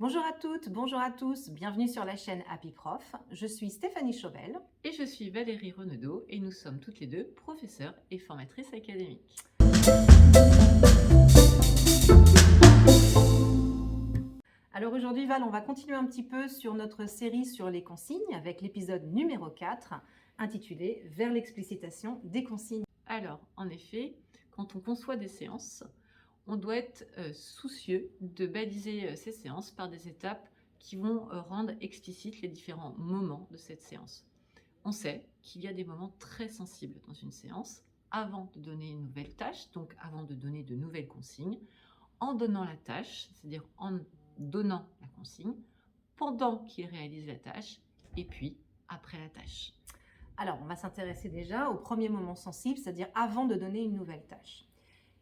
Bonjour à toutes, bonjour à tous, bienvenue sur la chaîne Happy Prof. Je suis Stéphanie Chauvel. Et je suis Valérie Renaudot et nous sommes toutes les deux professeurs et formatrices académiques. Alors aujourd'hui Val, on va continuer un petit peu sur notre série sur les consignes avec l'épisode numéro 4 intitulé « Vers l'explicitation des consignes ». Alors, en effet, quand on conçoit des séances, on doit être soucieux de baliser ces séances par des étapes qui vont rendre explicites les différents moments de cette séance. On sait qu'il y a des moments très sensibles dans une séance avant de donner une nouvelle tâche, donc avant de donner de nouvelles consignes, en donnant la tâche, c'est-à-dire en donnant la consigne, pendant qu'il réalise la tâche et puis après la tâche. Alors, on va s'intéresser déjà au premier moment sensible, c'est-à-dire avant de donner une nouvelle tâche.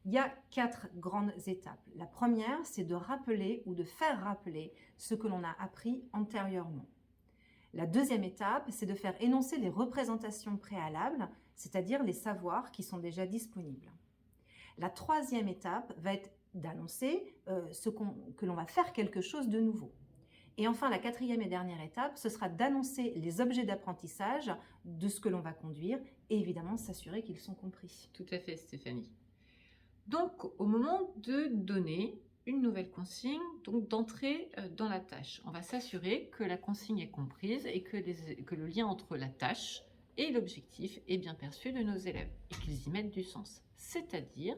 Il y a 4 grandes étapes. La première, c'est de rappeler ou de faire rappeler ce que l'on a appris antérieurement. La deuxième étape, c'est de faire énoncer les représentations préalables, c'est-à-dire les savoirs qui sont déjà disponibles. La troisième étape va être d'annoncer que l'on va faire quelque chose de nouveau. Et enfin, la quatrième et dernière étape, ce sera d'annoncer les objets d'apprentissage de ce que l'on va conduire et évidemment s'assurer qu'ils sont compris. Tout à fait, Stéphanie. Donc, au moment de donner une nouvelle consigne, donc d'entrer dans la tâche, on va s'assurer que la consigne est comprise et que le lien entre la tâche et l'objectif est bien perçu de nos élèves et qu'ils y mettent du sens. C'est-à-dire,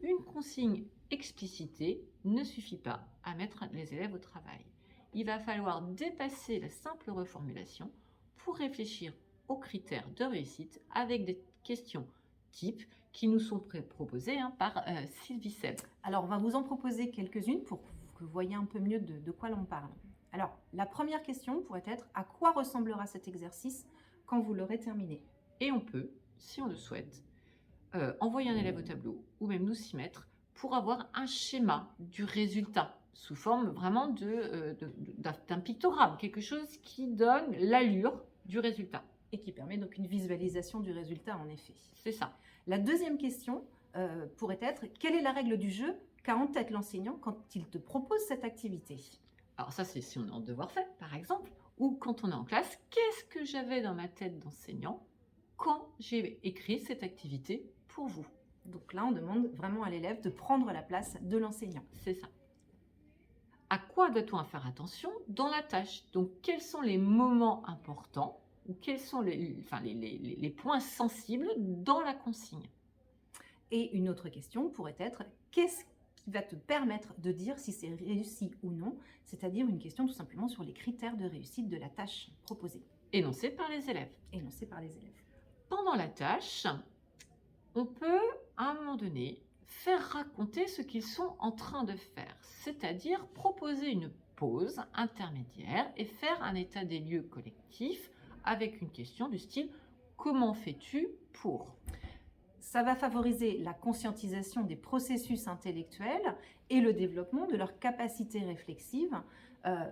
une consigne explicitée ne suffit pas à mettre les élèves au travail. Il va falloir dépasser la simple reformulation pour réfléchir aux critères de réussite avec des questions types qui nous sont proposées par Sylvie Seb. Alors, on va vous en proposer quelques-unes pour que vous voyez un peu mieux de quoi l'on parle. Alors, la première question pourrait être « À quoi ressemblera cet exercice quand vous l'aurez terminé ?» Et on peut, si on le souhaite, envoyer un élève au tableau ou même nous s'y mettre pour avoir un schéma du résultat sous forme vraiment d'un pictogramme, quelque chose qui donne l'allure du résultat. Et qui permet donc une visualisation du résultat en effet. C'est ça. La deuxième question pourrait être « Quelle est la règle du jeu qu'a en tête l'enseignant quand il te propose cette activité ?» Alors ça, c'est si on est en devoir fait, par exemple, ou quand on est en classe, qu'est-ce que j'avais dans ma tête d'enseignant quand j'ai écrit cette activité pour vous? Donc là, on demande vraiment à l'élève de prendre la place de l'enseignant. C'est ça. À quoi doit-on faire attention dans la tâche? Donc, quels sont les moments importants ou quels sont les points sensibles dans la consigne? Et une autre question pourrait être « Qu'est-ce qui va te permettre de dire si c'est réussi ou non ?» C'est-à-dire une question tout simplement sur les critères de réussite de la tâche proposée. Énoncée par les élèves. Énoncée par les élèves. Pendant la tâche, on peut, à un moment donné, faire raconter ce qu'ils sont en train de faire, c'est-à-dire proposer une pause intermédiaire et faire un état des lieux collectif avec une question du style « Comment fais-tu pour ?» Ça va favoriser la conscientisation des processus intellectuels et le développement de leurs capacités réflexives,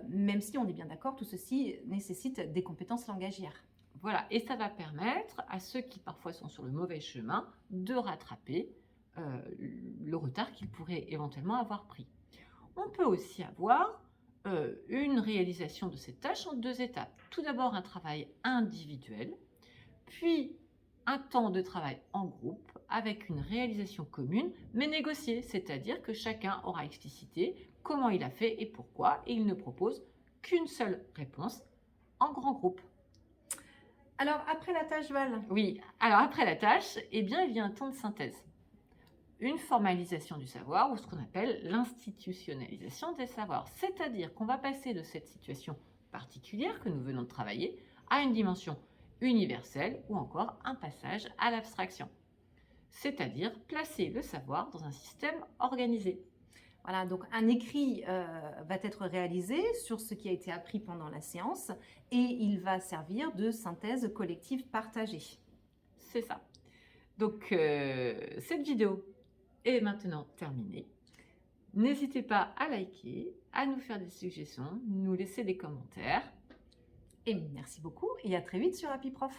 même si on est bien d'accord, tout ceci nécessite des compétences langagières. Voilà, et ça va permettre à ceux qui parfois sont sur le mauvais chemin de rattraper le retard qu'ils pourraient éventuellement avoir pris. On peut aussi avoir une réalisation de cette tâche en 2 étapes. Tout d'abord un travail individuel, puis un temps de travail en groupe avec une réalisation commune, mais négociée, c'est-à-dire que chacun aura explicité comment il a fait et pourquoi, et il ne propose qu'une seule réponse en grand groupe. Alors, après la tâche, Val? Oui, alors après la tâche, eh bien, il y a un temps de synthèse. Une formalisation du savoir ou ce qu'on appelle l'institutionnalisation des savoirs. C'est-à-dire qu'on va passer de cette situation particulière que nous venons de travailler à une dimension universelle ou encore un passage à l'abstraction. C'est-à-dire placer le savoir dans un système organisé. Voilà, donc un écrit va être réalisé sur ce qui a été appris pendant la séance et il va servir de synthèse collective partagée. C'est ça. Donc, cette vidéo est maintenant terminée. N'hésitez pas à liker, à nous faire des suggestions, nous laisser des commentaires. Et merci beaucoup et à très vite sur Happy Prof.